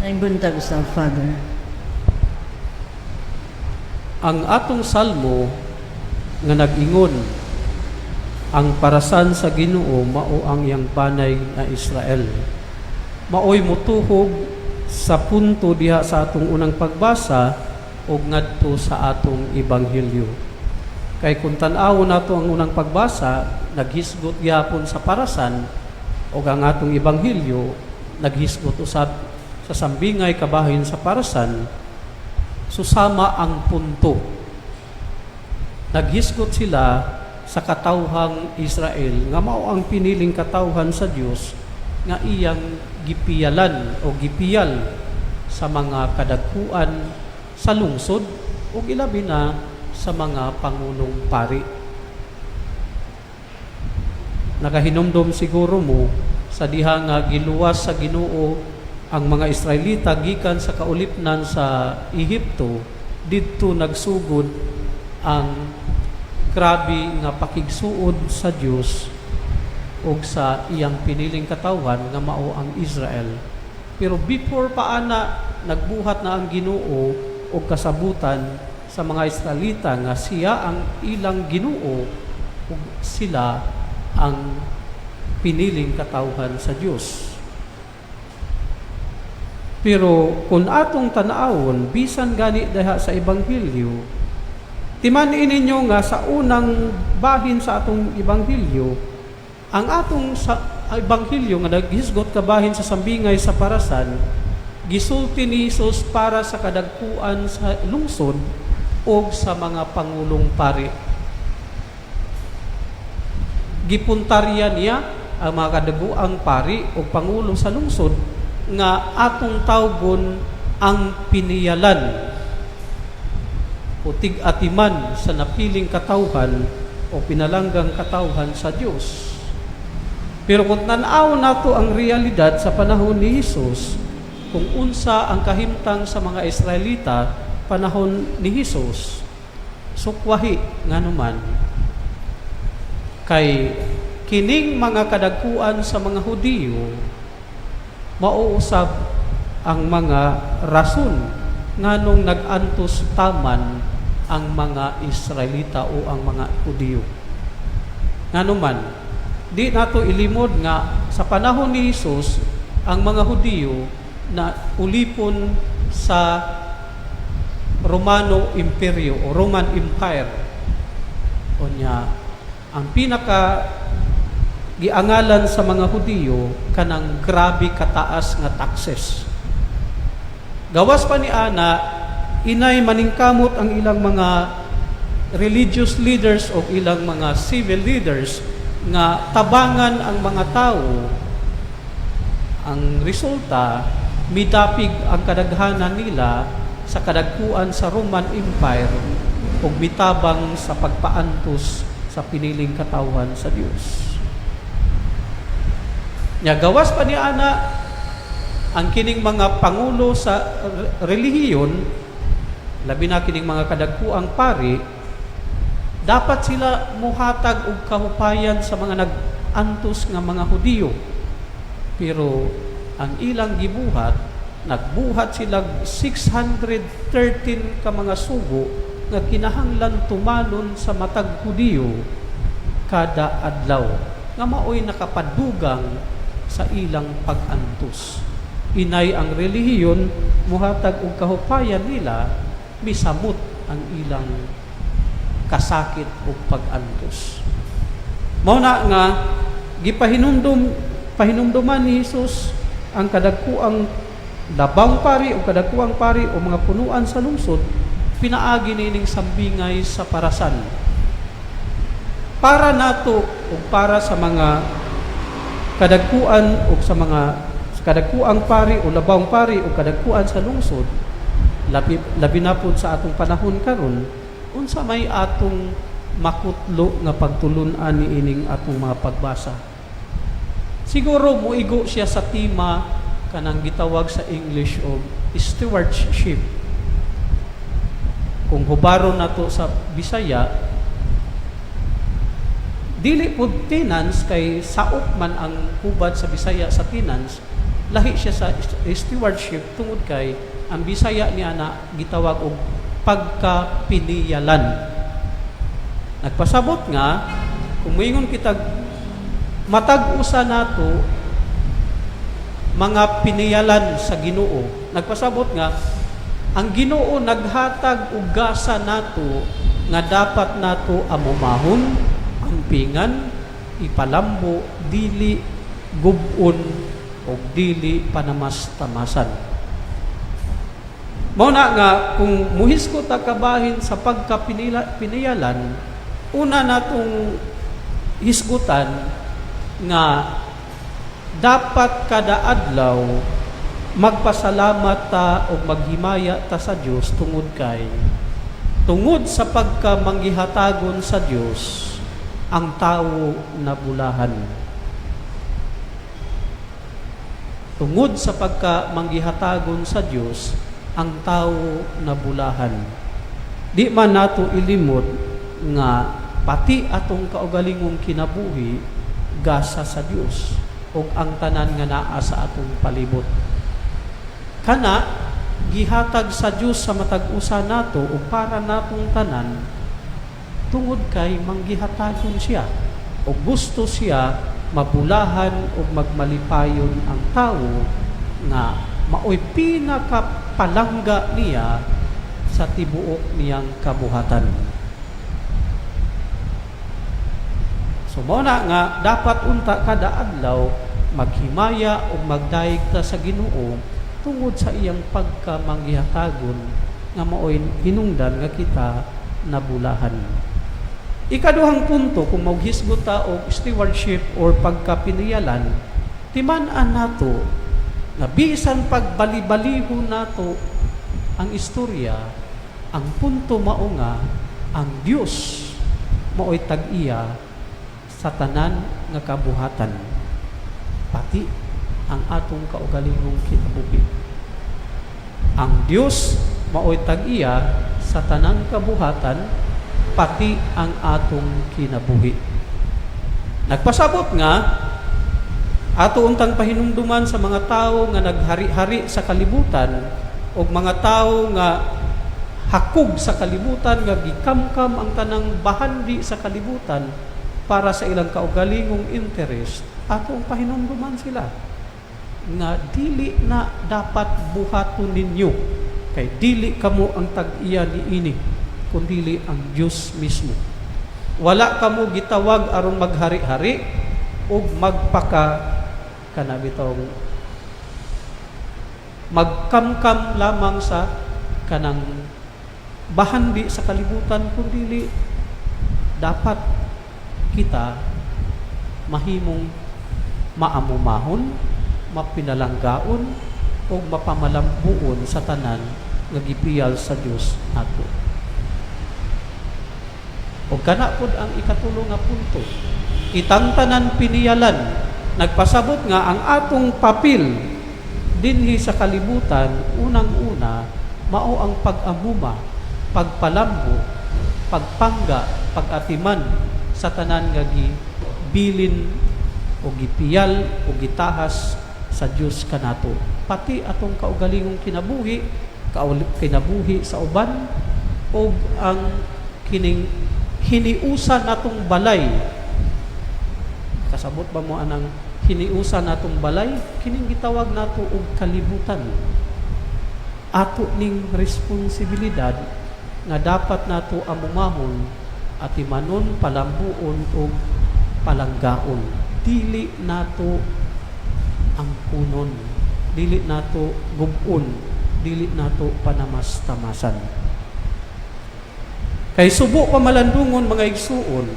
Ay buntag sa Father. Ang atong salmo nga nag-ingon, ang parasan sa Ginoo mao ang yang banay nga Israel. Maoy motuhog sa punto diha sa atong unang pagbasa ug ngadto sa atong ebanghelyo. Kay kung tan-awon nato ang unang pagbasa, naghisgot gyapon sa parasan ug ang atong ebanghelyo naghisgot usab sa sambingay kabahin sa parasan. Susama ang punto. Naghisgot sila sa katawhang Israel nga mao ang piniling katawhan sa Dios nga iyang gipiyalan o gipiyal sa mga kadagkuan sa lungsod o ilabi na sa mga pangulong pari. Nakahinumdum siguro mo sa diha nga giluwas sa Ginoo ang mga Israelita gikan sa kaulipnan sa Ehipto, didto nagsugod ang grabe nga pakigsuod sa Dios ug sa iyang piniling katawhan nga mao ang Israel. Pero before pa ana nagbuhat na ang Ginoo og kasabutan sa mga Israelita nga siya ang ilang Ginoo ug sila ang piniling katawhan sa Dios. Pero kung atong tanawon bisan gani diha sa ebanghelyo, timan-in ninyo nga sa unang bahin sa atong ebanghelyo, ang atong sa ebanghelyo nga naghisgot kabahin sa sambingay sa parasan, gisulti ni Jesus para sa kadagkuan sa lungsod o sa mga pangulong pari. Gipuntarya niya ang mga kadagkuang pari o pangulo sa lungsod nga atong tawgon ang piniyalan o tig-atiman sa napiling katawhan o pinalanggang katawhan sa Dios. Pero kung tan-aw nato ang realidad sa panahon ni Jesus, kung unsa ang kahimtang sa mga Israelita panahon ni Jesus, sukwahi nga naman kay kining mga kadagkuan sa mga Hudiyo mauusab ang mga rason nganong nag-antos taman ang mga Israelita o ang mga Hudiyo. Nganuman, di nato ilimod nga sa panahon ni Jesus ang mga Hudiyo na ulipon sa Romano Imperyo o Roman Empire. O niya, ang pinaka giangalan sa mga Hudiyo kanang grabe kataas nga taxes. Gawas pa ni ana, inay maningkamot ang ilang mga religious leaders o ilang mga civil leaders nga tabangan ang mga tao. Ang resulta, midapig ang kadaghanan nila sa kadagkuan sa Roman Empire o mitabang sa pagpaantos sa piniling katawhan sa Dios. Nya gawas pa ni ana ang kining mga pangulo sa relihiyon, labi na kining mga kadagkuang pari, dapat sila muhatag og kahupayan sa mga nag-antos nga mga Hudiyo. Pero ang ilang gibuhat, nagbuhat sila 613 ka mga sugo nga kinahanglan tumalon sa matag Hudiyo kada adlaw nga maoy nakapadugang sa ilang pag-antos. Inay ang relihiyon, muhatag og kahupayan nila, misamot ang ilang kasakit o pag-antos. Mao na nga pahinumduman ni Jesus ang kadagkuang labang pari o kadagkuang pari o mga punuan sa lungsod, pinaagi nining sambingay sa parasan. Para nato o para sa mga kadagkuan o sa mga kadagkuang pari o labang pari o kadagkuan sa lungsod, labi na po sa atong panahon karon, unsa may atong makutlo nga pagtulunan ni ining atong mga pagbasa. Siguro muigo siya sa tema kanang gitawag sa English o stewardship. Kung hubaron nato sa Bisaya, dili pud tenants kay saop man ang hubad sa Bisaya sa tenants, lahi siya sa stewardship tungod kay ang Bisaya ni ana gitawag og pagkapiniyalan. Nagpasabot nga kung moingon kita matag usa nato mga piniyalan sa Ginoo. Nagpasabot nga ang Ginoo naghatag og gasa nato nga dapat nato amumahon, ampingan, ipalambo, dili gubon o dili panamas-tamasan. Mao na nga kung muhiskot ta kabahin sa pagkapiniyalan, una natong hisgutan nga dapat kada adlaw magpasalamat ta o maghimaya ta sa Dios tungod sa pagkamanggihatagon sa Dios ang tao nabulahan. Tungod sa pagkamanggihatagon sa Dios ang tao nabulahan. Di man nato ilimot nga pati atong kaugalingong kinabuhi gasa sa Dios ug ang tanan nga naa sa atong palibot. Kana gihatag sa Dios sa matag usa nato ug para natong tanan tungod kay manggihatagon siya ug gusto siya mabulahan ug magmalipayon ang tawo nga maoy pinakapalangga niya sa tibuok niyang kabuhatan. So mao na nga dapat unta kada adlaw maghimaya o magdaig ta sa Ginoo tungod sa iyang pagkamanggihatagon nga maoy hinungdan nga kita nabulahan. Ikaduhang punto kung maghisgot ta og stewardship or pagkapiniyalan, timan-an nato nga bisan pagbali-baliho nato ang istorya, ang punto mao nga ang Dios maoy tag-iya sa tanan nga kabuhatan, pati ang atong kaugalingong kinabuhi. Ang Dios maoy tag-iya sa tanang kabuhatan, pati ang atong kinabuhi. Nagpasabot nga ato untang pahinumduman sa mga tao nga naghari-hari sa kalibutan o mga tao nga hakog sa kalibutan nga gikamkam ang tanang bahandi sa kalibutan para sa ilang kaugalingong interest, atong pahinumduman sila nga dili na dapat buhaton ninyo kay dili kamo ang tag-iya niini kundi ang Dios mismo. Wala kamo gitawag aron maghari-hari ug magpaka kanabitaw magkamkam lamang sa kanang bahandi sa kalibutan kundi dapat kita mahimong maamumahon, mapinalanggaon o mapamalambuon sa tanan nga gipiyal sa Dios nato. O kana pod ang ikatulo nga punto, itang tanan piniyalan. Nagpasabot nga ang atong papel dinhi sa kalibutan, unang-una mao ang pag-amuma, pagpalambo, pagpangga, pag-atiman sa tanan nga gibilin o gipiyal o gitahas sa Dios kanato, pati atong kaugalingong kinabuhi sa uban o ang kining hiniusa natong balay. Kasabot ba mo anang hiniusa natong balay? Kining gitawag nato og kalibutan. Ato ning responsibilidad nga dapat nato amumahon at imanon, palambuon o palanggaon. Dili nato ang kunon, dili nato gubon, dili nato panamas-tamasan. Kay subo pa malandungon mga igsuon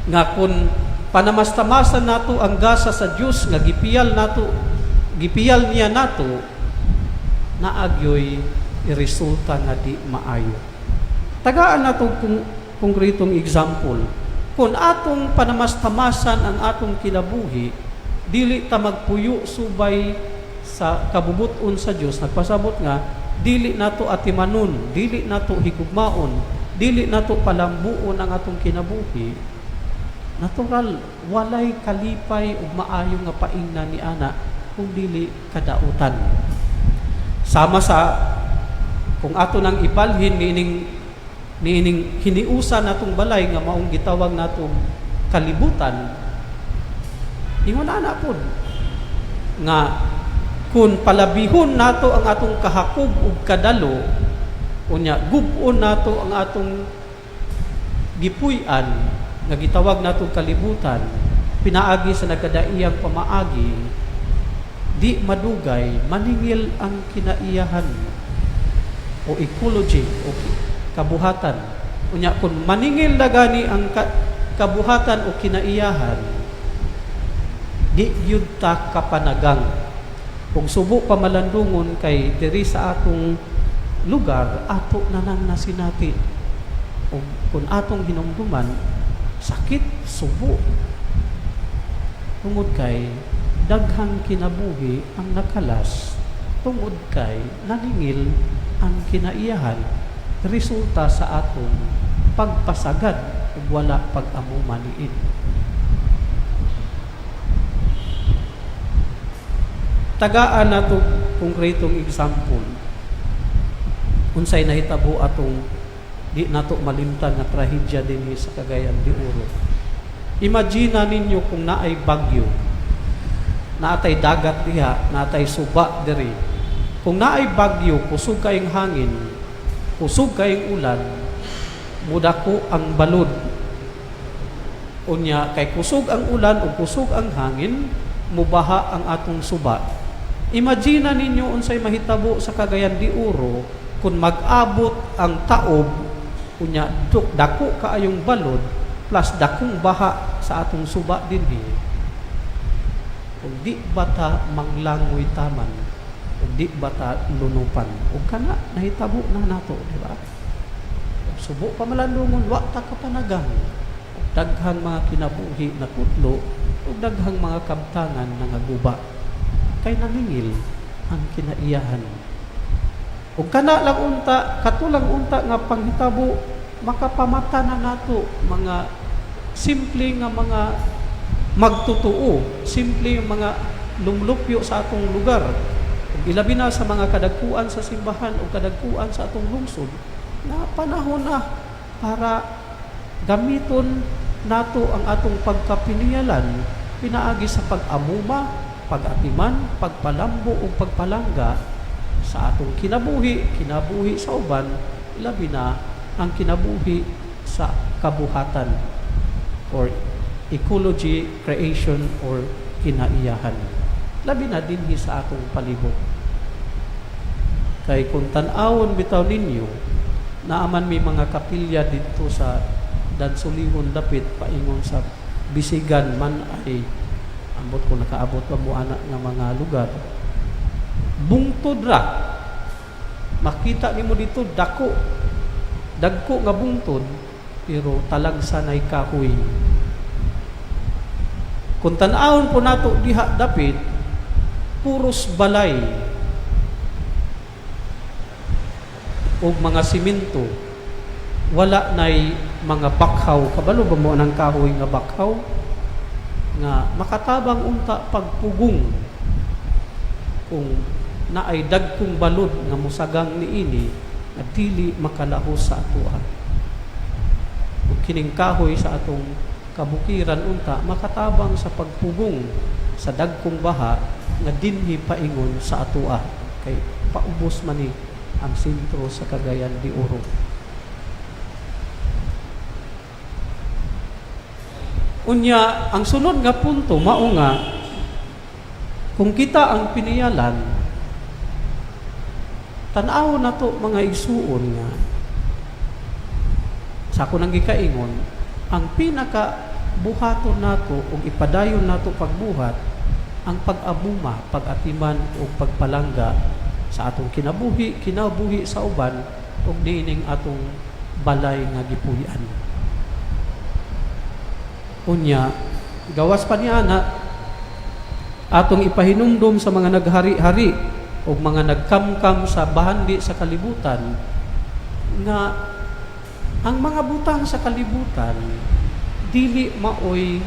nga kun panamas-tamasan nato ang gasa sa Dios nga gipiyal niya nato, naagyoy resulta nga di maayo. Tagaan nato kung konkretong example. Kung atong panamas-tamasan ang atong kinabuhi, dili ta magpuyo subay sa kabubuton sa Dios. Nagpasabot nga dili nato atimanon, dili nato higugmaon, dili nato palambuon ang atong kinabuhi. Natural walay kalipay ug maayo nga paingna ni ana kung dili kadautan. Sama sa kung ato nang ibalhin niining hiniusa natong balay nga maong gitawag natong kalibutan, ingon ana pod nga kung palabihon nato ang atong kahakob ug kadalo, unya gub-on nato ang atong gipuy-an nga gitawag natong kalibutan, pinaagi sa nagkadaiyang pamaagi, di madugay maningil ang kinaiyahan o ecology o kabuhatan. Unya kung maningil na gani ang kabuhatan o kinaiyahan, di yun ta kapanagang. Kung subo pa malandungon kay diri sa atong lugar, ato na nang nasinati. O kung atong hinumduman, sakit, subo. Tungod kay daghang kinabuhi ang nakalas, tungod kay naningil ang kinaiyahan, resulta sa atong pagpasagad ug wala pag-amuma niin. Tagaan nato konkretong example unsay nahitabo atong di nato malimtan nga trahedya dinhi sa Cagayan de Oro. Imagine ninyo kung naay bagyo, naatay dagat diha, naatay suba diri. Kung naay bagyo, kusog kayong hangin, kusog kayong ulan, mudako ang balod. Unya kay kusog ang ulan o kusog ang hangin, mubaha ang atong suba. Imagine ninyo unsay mahitabo sa Cagayan de Oro kung mag-abot ang taob, unya dako kaayong balod plus dakong baha sa atong suba dinhi. Kung di bata manglangoy taman, kung di bata lunupan, ug kana nahitabo na nato, di ba? Subo pa malandungon, wa ta kapanagang. Daghang mga kinabuhi na kutlo ug daghang mga kabtangan na naguba. Kay naningil ang kinaiyahan. Ug kana lang unta, katulang unta nga panghitabo, makapamata na nato mga simple nga mga magtutuo, simple nga mga lumlupyo sa atong lugar. Ug ilabi na sa mga kadagkuan sa simbahan o kadagkuan sa atong lungsod, na panahon na para gamiton nato ang atong pagkapiniyalan pinaagi sa pag-amuma, pag-atiman, pagpalambo o pagpalangga sa atong kinabuhi sa uban, labi na ang kinabuhi sa kabuhatan or ecology, creation or kinaiyahan. Labi na dinhi sa atong palibot. Kay kung tan-awon bitaw ninyo, naaman may mga kapilya dito sa Dansulihon dapit paingon sa Bisigan man ay ambot ko nakaabot pa mo anak nga mga lugar. Bungtod ra. Makita nimo dito dagko nga bungtod pero talagsa nay kahoy. Kung tan-awon po nato diha dapit, puros balay o mga simento, wala nay mga bakhaw. Kabalo ba mo ng kahoy nga bakhaw nga makatabang unta pagpugong kung naay dagkong balod nga musagang niini at dili makalahos sa atoa. Ug kining kahoy sa atong kabukiran unta makatabang sa pagpugong sa dagkong baha nga dinhi paingon sa atoa, kay paubos man ni ang sentro sa Cagayan de Oro. Unya, ang sunod nga punto mao nga kung kita ang piniyalan, tan-aw na to mga igsuon nga sa ako nang gikaingon, ang pinaka buhaton nato o ipadayon nato pagbuhat ang pag-abuma, pag-atiman o pagpalangga sa atong kinabuhi sa uban o diining atong balay nga gipuy-an. Unya, gawas pa niya na atong ipahinumdum sa mga naghari-hari o mga nagkamkam sa bahandi sa kalibutan nga ang mga butang sa kalibutan dili maoy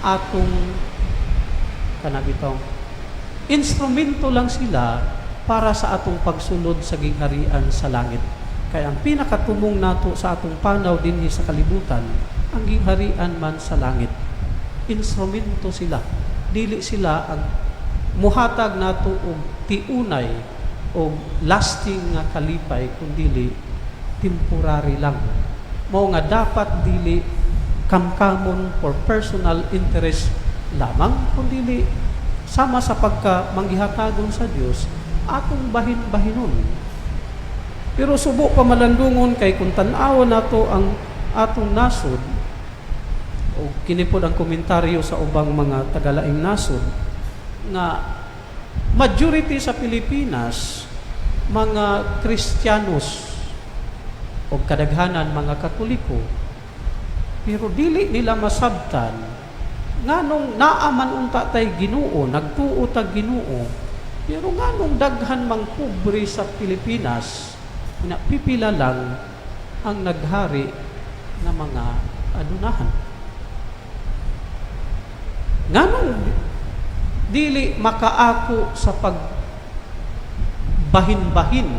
atong kanabitong Instrumento lang sila para sa atong pagsulod sa gingharian sa langit. Kaya ang pinakatumong nato sa atong panaw dinhi sa kalibutan, ang gingharian man sa langit. Instrumento sila. Dili sila ang muhatag nato og tiunay o lasting nga kalipay, kundi temporary lang. Mao nga dapat dili kamkamon for personal interest lamang, kundi sama sa pagka-manggihatagon sa Dios atong bahin-bahinon. Pero subo pa malandungon kay kung tan-awon nato ang atong nasod, o kini pod ang komentaryo sa ubang mga tagalaing nasod, nga majority sa Pilipinas mga Kristiyanos o kadaghanan mga Katoliko, pero dili nila masabtan nganong naaman unta tay Ginoo, nagtuo tag Ginoo, pero nganong daghan mang pobre sa Pilipinas na pipila lang ang naghari na mga adunahan. Nganong dili makaako sa pagbahin-bahin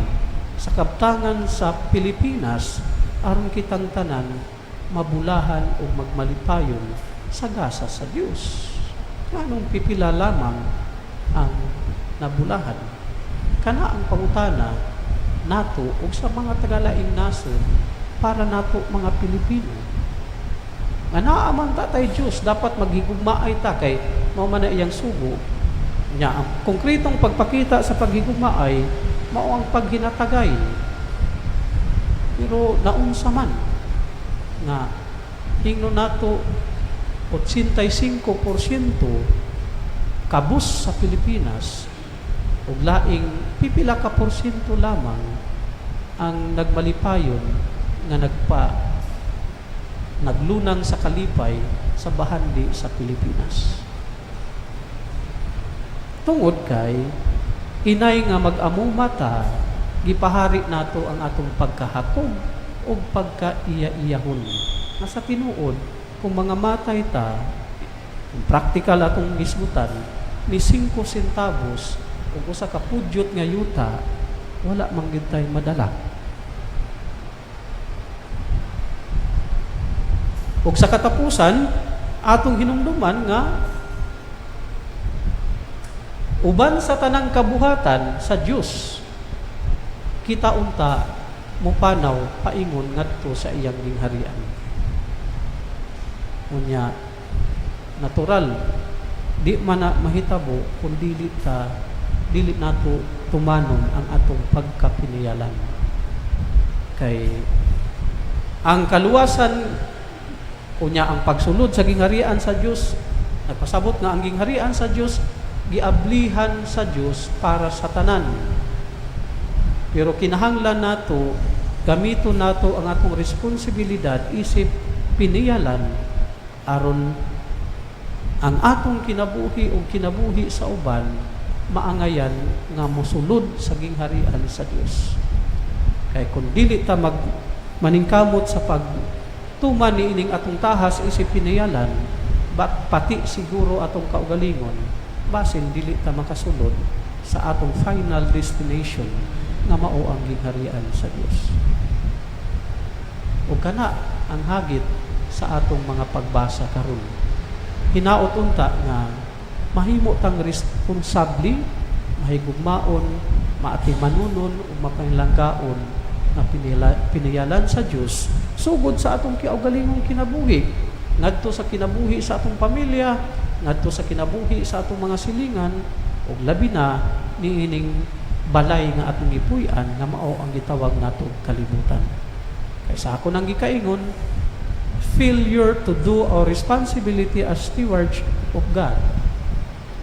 sa kabtangan sa Pilipinas aron kitang tanan mabulahan o magmalipayon sa gasa sa Dios. Nganong pipila lamang ang nabulahan? Kana ang pangutana nato ug sa mga tagalaing nasod para nato mga Pilipino. Nga naaman ta tay Dios, dapat maghigugmaay ta kay mao man na iyang sugo nya. Ang konkretong pagpakita sa paghigugmaay mao ang paghinatagay. Pero naunsa man nga hingno nato 85% kabus sa Pilipinas ug laing pipila ka porsyento lamang ang nagmalipayon nga naglunang sa kalipay sa bahandi sa Pilipinas. Tungod kay inay nga mag-among mata, gipahari nato ang atong pagkahakog o pagkaiya-iyahon. Nasa tinuod, kung mga matay ta, kung practical atong gisgutan, ni 5 centavos o usa ka pudyot nga yuta, wala man gid tay madala. Ug sa katapusan, atong hinumduman nga uban sa tanang kabuhatan sa Dios, kita unta mupanaw paingon ngadto sa iyang gingharian. Unya natural di man na mahitabo kung dili nato tumanon ang atong pagkapiniyalan. Kay ang kaluwasan unya ang pagsunod sa gingharian sa Dios, nagpasabot nga ang gingharian sa Dios giablihan sa Dios para sa tanan. Pero kinahanglan nato gamiton nato ang atong responsibilidad isip piniyalan aron ang atong kinabuhi o kinabuhi sa uban maangayan nga mosulod sa gingharian sa Dios. Kay kung dili ta maningkamot sa pagtuman ni ining atong tahas isip piniyalan, pati siguro atong kaugalingon, basin dili ta makasulod sa atong final destination nga mao ang gingharian sa Dios. O kana ang hagit sa atong mga pagbasa karon. Hinaot unta nga mahimo tang responsable, mahigugmaon, maatimanunon ug mapanglanggaon na piniyalan sa Dios sugod sa atong kiaugalingong kinabuhi, ngadto sa kinabuhi sa atong pamilya, ngadto sa kinabuhi sa atong mga silingan, ug labi na niining balay nga atong gipuy-an nga mao ang gitawag nato kalibutan. Kay sa ako nang gikaingon, failure to do our responsibility as stewards of God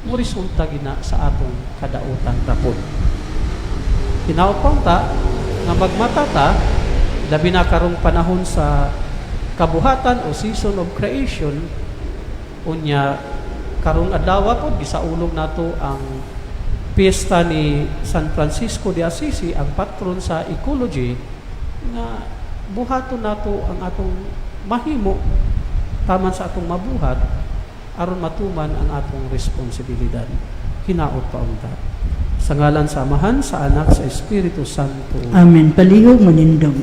mo resulta gina sa atong kadautan rapod. Hinaot ta nga magmatata labi na karong panahon sa kabuhatan o season of creation, unya karong adlaw pod gisaulog nato ang piyesta ni San Francisco de Assisi, ang patron sa ecology, nga buhaton nato ang atong mahimo taman sa atong mabuhat aron matuman ang atong responsibilidad. hinaot pa unta. Sa ngalan sa Amahan, sa Anak, sa Espiritu Santo. Amen. Palihog manindong.